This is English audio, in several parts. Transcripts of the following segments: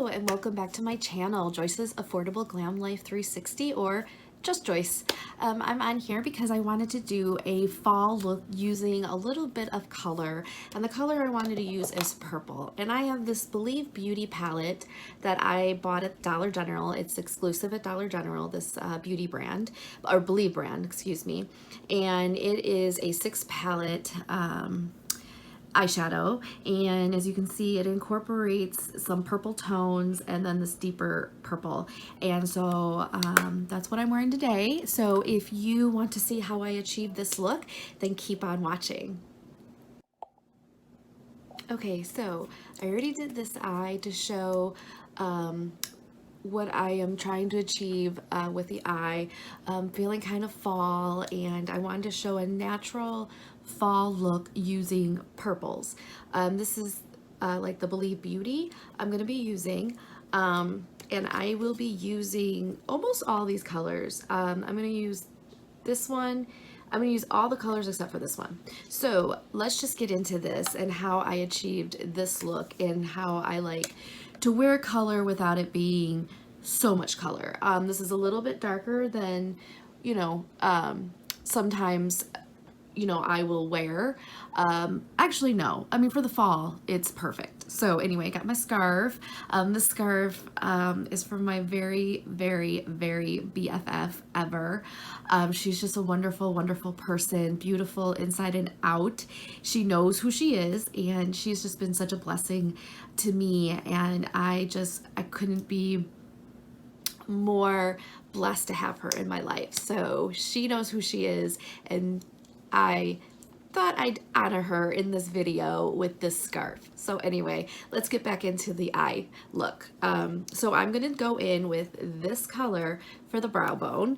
Hello and welcome back to my channel, Joyce's Affordable Glam Life 360, or just Joyce. I'm on here because I wanted to do a fall look using a little bit of color, and the color I wanted to use is purple. And I have this Believe Beauty palette that I bought at Dollar General. It's exclusive at Dollar General, this beauty brand, or Believe brand, excuse me. And it is a 6 palette eyeshadow, and as you can see, it incorporates some purple tones and then this deeper purple, and so that's what I'm wearing today. So if you want to see how I achieve this look, then keep on watching. Okay, so I already did this eye to show what I am trying to achieve with the eye. Feeling kind of fall, and I wanted to show a natural fall look using purples. This is like the Believe Beauty I'm going to be using, and I will be using almost all these colors. I'm going to use this one. I'm going to use all the colors except for this one. So let's just get into this and how I achieved this look and how I like to wear color without it being so much color. This is a little bit darker than, sometimes, I will wear. Actually, no. I mean, for the fall, it's perfect. So anyway, I got my scarf. This scarf is from my very, very, very BFF ever. She's just a wonderful, wonderful person, beautiful inside and out. She knows who she is, and she's just been such a blessing to me. And I couldn't be more blessed to have her in my life. So she knows who she is, and I thought I'd honor her in this video with this scarf. So anyway, let's get back into the eye look. So I'm gonna go in with this color for the brow bone,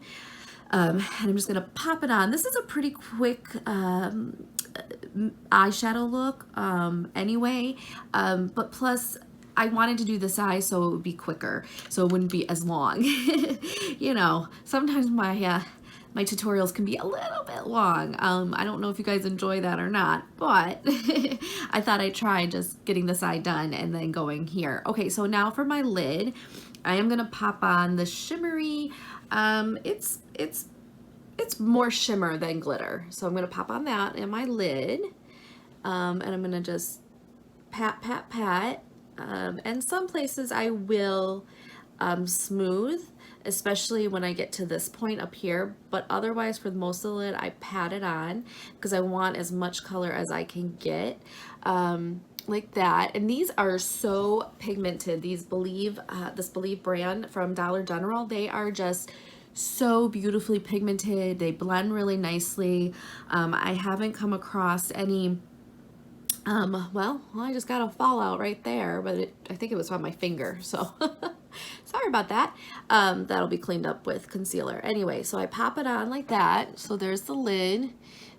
and I'm just gonna pop it on. This is a pretty quick eyeshadow look anyway, but plus I wanted to do this eye so it would be quicker, so it wouldn't be as long. Sometimes my tutorials can be a little bit long. I don't know if you guys enjoy that or not, but I thought I'd try just getting this eye done and then going here. Okay, so now for my lid, I am gonna pop on the shimmery, it's more shimmer than glitter. So I'm gonna pop on that in my lid, and I'm gonna just pat, pat, pat. And some places I will smooth, especially when I get to this point up here, but otherwise for most of the lid I pat it on because I want as much color as I can get, like that. And these are so pigmented. These this Believe brand from Dollar General, they are just so beautifully pigmented. They blend really nicely. I haven't come across any well, I just got a fallout right there, but I think it was on my finger, so sorry about that. That'll be cleaned up with concealer. Anyway, so I pop it on like that. So there's the lid.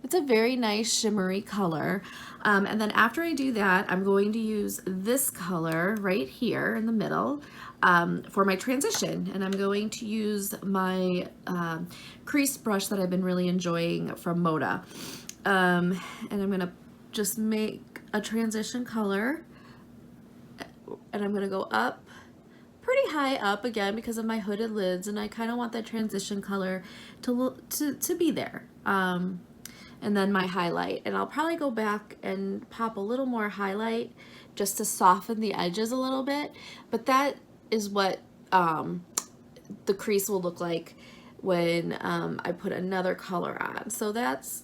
It's a very nice shimmery color. And then after I do that, I'm going to use this color right here in the middle for my transition. And I'm going to use my crease brush that I've been really enjoying from Moda. And I'm gonna just make a transition color, and I'm gonna go up pretty high up again because of my hooded lids, and I kind of want that transition color to be there. And then my highlight, and I'll probably go back and pop a little more highlight just to soften the edges a little bit, but that is what the crease will look like when I put another color on. So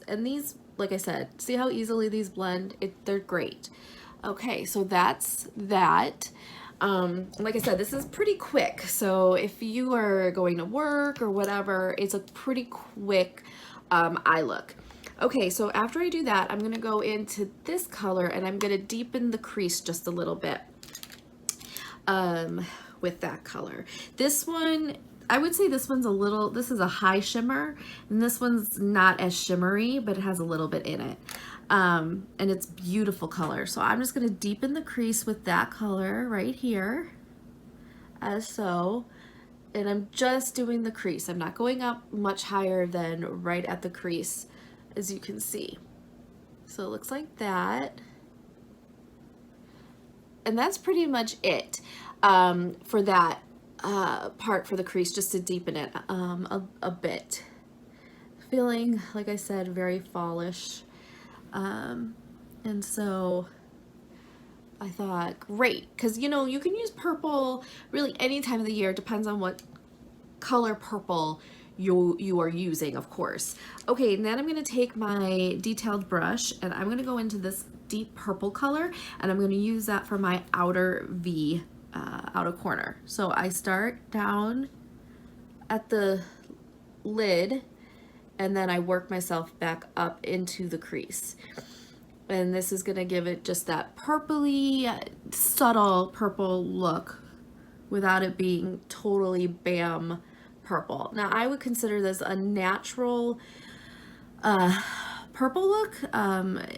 and these, like I said, see how easily these blend? They're great. Okay, so that's that. Like I said, this is pretty quick. So if you are going to work or whatever, it's a pretty quick eye look. Okay, so after I do that, I'm gonna go into this color and I'm gonna deepen the crease just a little bit with that color. This one, I would say this is a high shimmer, and this one's not as shimmery, but it has a little bit in it. And it's beautiful color. So I'm just gonna deepen the crease with that color right here, as so. And I'm just doing the crease. I'm not going up much higher than right at the crease, as you can see. So it looks like that. that's pretty much it for that part for the crease, just to deepen it a bit. Feeling, like I said, very fallish. And so I thought, great, because you know, you can use purple really any time of the year, depends on what color purple you are using, of course. Okay, and then I'm going to take my detailed brush and I'm going to go into this deep purple color, and I'm going to use that for my outer V, outer corner. So I start down at the lid and then I work myself back up into the crease. And this is going to give it just that purpley, subtle purple look without it being totally bam purple. Now I would consider this a natural purple look,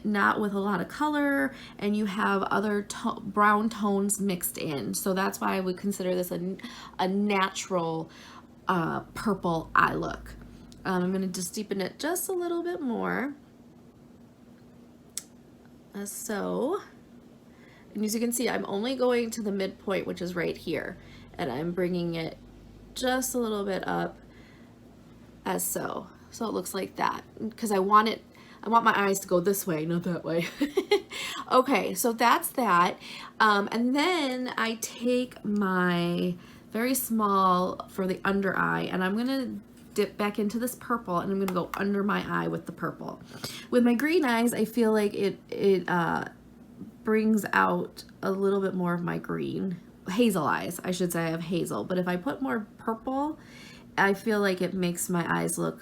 not with a lot of color, and you have other brown tones mixed in. So that's why I would consider this a natural purple eye look. I'm going to just deepen it just a little bit more. So, and as you can see, I'm only going to the midpoint, which is right here, and I'm bringing it just a little bit up as so. So it looks like that, because I want my eyes to go this way, not that way. Okay, so that's that. And then I take my very small for the under eye, and I'm gonna dip back into this purple, and I'm gonna go under my eye with the purple. With my green eyes, I feel like it brings out a little bit more of my green. Hazel eyes, I should say. I have hazel, but if I put more purple, I feel like it makes my eyes look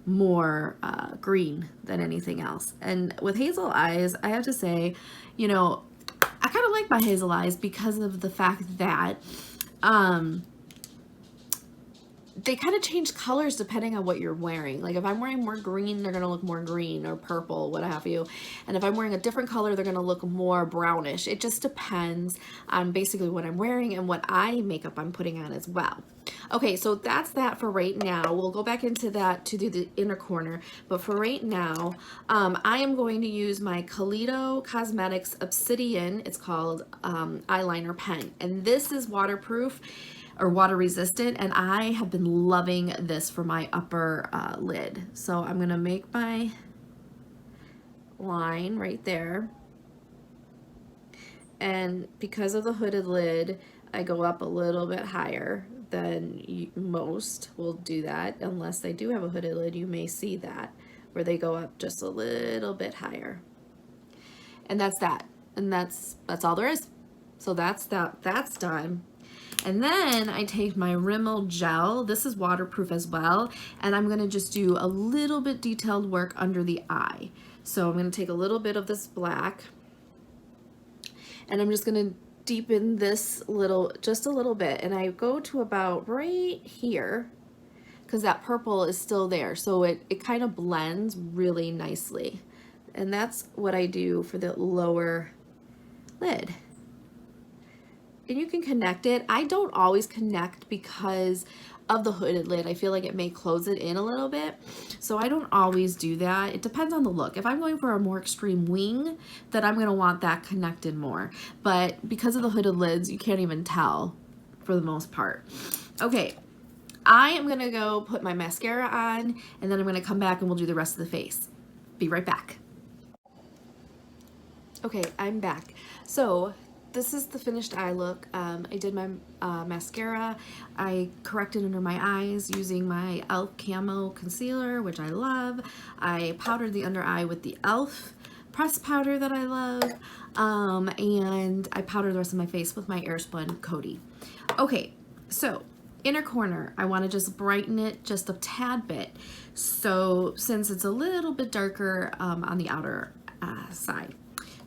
more green than anything else. And with hazel eyes, I have to say, you know, I kind of like my hazel eyes because of the fact that they kind of change colors depending on what you're wearing. Like if I'm wearing more green, they're gonna look more green, or purple, what have you. And if I'm wearing a different color, they're gonna look more brownish. It just depends on basically what I'm wearing and what eye makeup I'm putting on as well. Okay, so that's that for right now. We'll go back into that to do the inner corner, but for right now, I am going to use my Kaleido Cosmetics Obsidian, it's called, eyeliner pen. And this is waterproof or water resistant, and I have been loving this for my upper lid. So I'm gonna make my line right there, and because of the hooded lid, I go up a little bit higher than most will do that. Unless they do have a hooded lid, you may see that, where they go up just a little bit higher. And that's that, and that's all there is. So that's done. And then I take my Rimmel gel. This is waterproof as well, and I'm gonna just do a little bit detailed work under the eye. So I'm gonna take a little bit of this black, and I'm just gonna deepen this just a little bit, and I go to about right here because that purple is still there, so it kind of blends really nicely. And that's what I do for the lower lid. And you can connect it. I don't always connect because of the hooded lid. I feel like it may close it in a little bit, so I don't always do that. It depends on the look. If I'm going for a more extreme wing, then I'm gonna want that connected more. But because of the hooded lids, you can't even tell for the most part. Okay, I am gonna go put my mascara on, and then I'm gonna come back and we'll do the rest of the face. Be right back. Okay, I'm back. So this is the finished eye look. I did my mascara. I corrected under my eyes using my e.l.f. Camo Concealer, which I love. I powdered the under eye with the e.l.f. pressed powder that I love. And I powdered the rest of my face with my Airspun Coty. Okay, so inner corner, I want to just brighten it just a tad bit. So since it's a little bit darker on the outer side.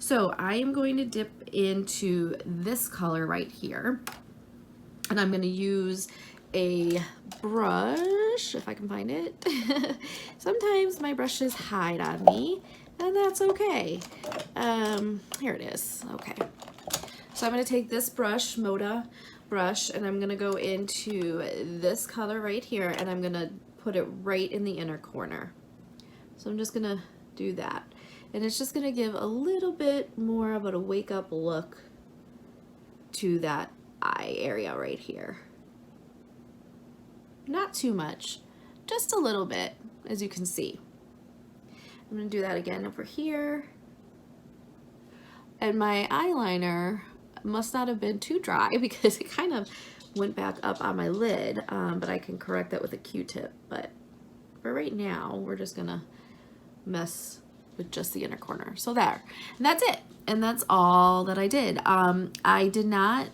So I am going to dip into this color right here, and I'm going to use a brush, if I can find it. Sometimes my brushes hide on me, and that's okay. Here it is. Okay. So I'm going to take this brush, Moda brush, and I'm going to go into this color right here, and I'm going to put it right in the inner corner. So I'm just going to do that. And it's just gonna give a little bit more of a wake up look to that eye area right here. Not too much, just a little bit, as you can see. I'm gonna do that again over here. And my eyeliner must not have been too dry because it kind of went back up on my lid, but I can correct that with a Q-tip. But for right now, we're just gonna mess with just the inner corner. So there, and that's it. And that's all that I did. I did not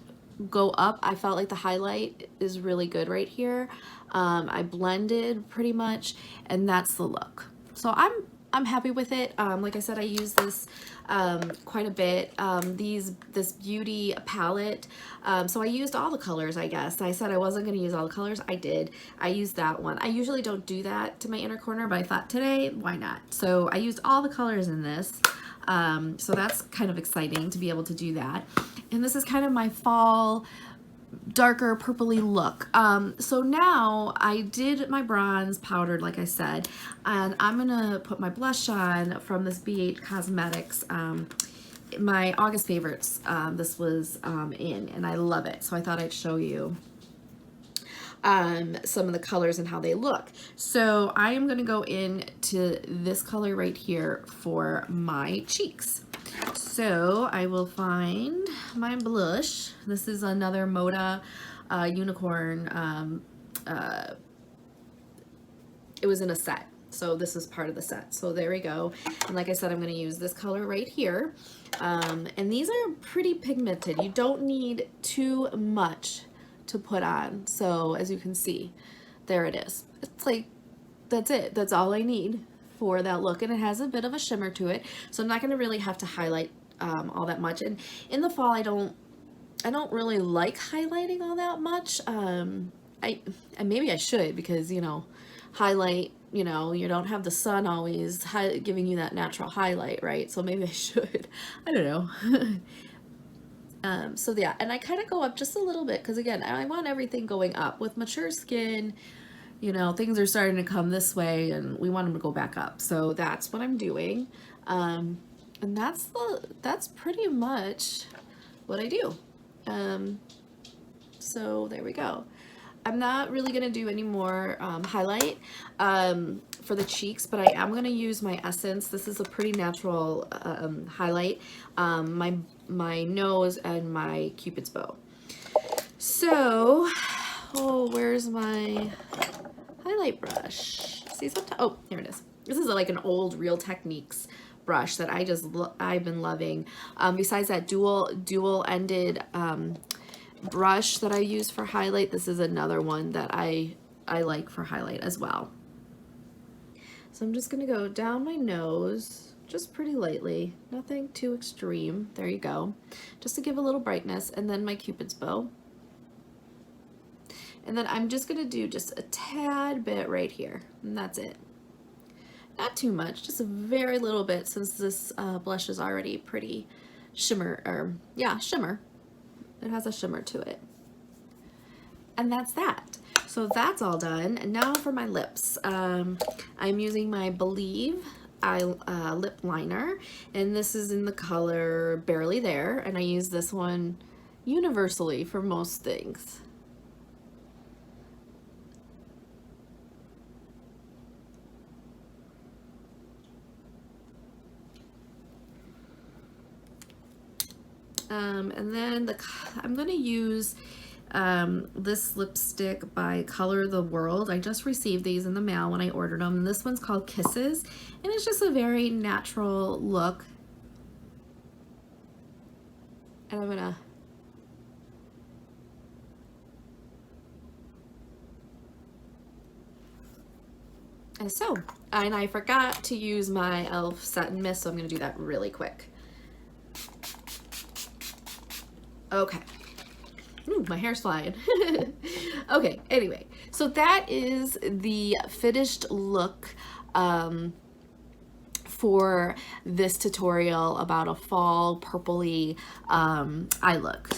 go up. I felt like the highlight is really good right here. I blended pretty much, and that's the look. So I'm happy with it. Like I said, I use this quite a bit. This beauty palette. So I used all the colors, I guess. I said I wasn't going to use all the colors. I did. I used that one. I usually don't do that to my inner corner, but I thought today, why not? So I used all the colors in this. So that's kind of exciting to be able to do that. And this is kind of my fall darker purpley look. So now I did my bronze powdered, like I said, and I'm gonna put my blush on from this BH Cosmetics, my August favorites. This was in, and I love it. So I thought I'd show you some of the colors and how they look. So I am gonna go into this color right here for my cheeks. So I will find my blush. This is another Moda unicorn. It was in a set, so this is part of the set. So there we go. And like I said, I'm going to use this color right here. And these are pretty pigmented. You don't need too much to put on. So as you can see, there it is. It's like, that's it. That's all I need for that look, and it has a bit of a shimmer to it, so I'm not going to really have to highlight all that much. And in the fall, I don't really like highlighting all that much. And maybe I should, because you know, highlight, you know, you don't have the sun always giving you that natural highlight, right? So maybe I should. I don't know. So yeah, and I kind of go up just a little bit because again, I want everything going up. With mature skin, you know, things are starting to come this way and we want them to go back up. So that's what I'm doing. And that's pretty much what I do. So there we go. I'm not really going to do any more highlight for the cheeks, but I am going to use my Essence. This is a pretty natural highlight. My nose and my Cupid's bow. So, oh, where's my highlight brush? See, sometimes, oh, here it is. This is like an old Real Techniques brush that I've been loving. Besides that dual-ended brush that I use for highlight, this is another one that I like for highlight as well. So I'm just gonna go down my nose, just pretty lightly, nothing too extreme. There you go, just to give a little brightness. And then my Cupid's bow. And then I'm just gonna do just a tad bit right here, and that's it. Not too much, just a very little bit, since this blush is already pretty shimmer. It has a shimmer to it. And that's that. So that's all done. And now for my lips. I'm using my Believe lip liner, and this is in the color Barely There, and I use this one universally for most things. And then I'm going to use this lipstick by Color the World. I just received these in the mail when I ordered them. And this one's called Kisses, and it's just a very natural look. And I'm gonna and I forgot to use my e.l.f. Satin Mist, so I'm gonna do that really quick. Okay. Ooh, my hair's flying. Okay, anyway, so that is the finished look for this tutorial about a fall purpley eye look.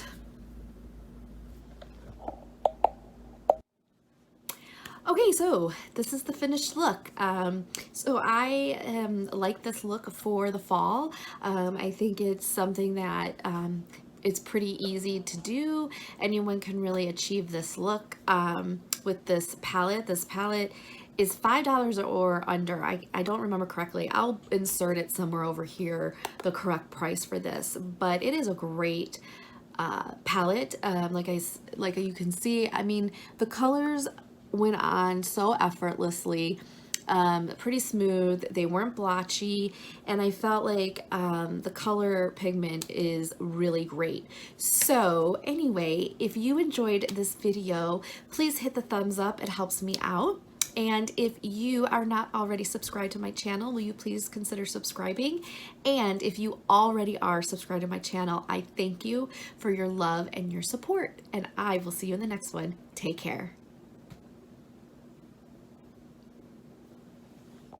Okay, so this is the finished look. So I like this look for the fall. I think it's something that it's pretty easy to do. Anyone can really achieve this look with this palette. This palette is $5 or under. I don't remember correctly. I'll insert it somewhere over here, the correct price for this, but it is a great palette. Like you can see, I mean, the colors went on so effortlessly. Pretty smooth, they weren't blotchy, and I felt like the color pigment is really great. So anyway, if you enjoyed this video, please hit the thumbs up, it helps me out. And if you are not already subscribed to my channel, will you please consider subscribing? And if you already are subscribed to my channel, I thank you for your love and your support, and I will see you in the next one. Take care.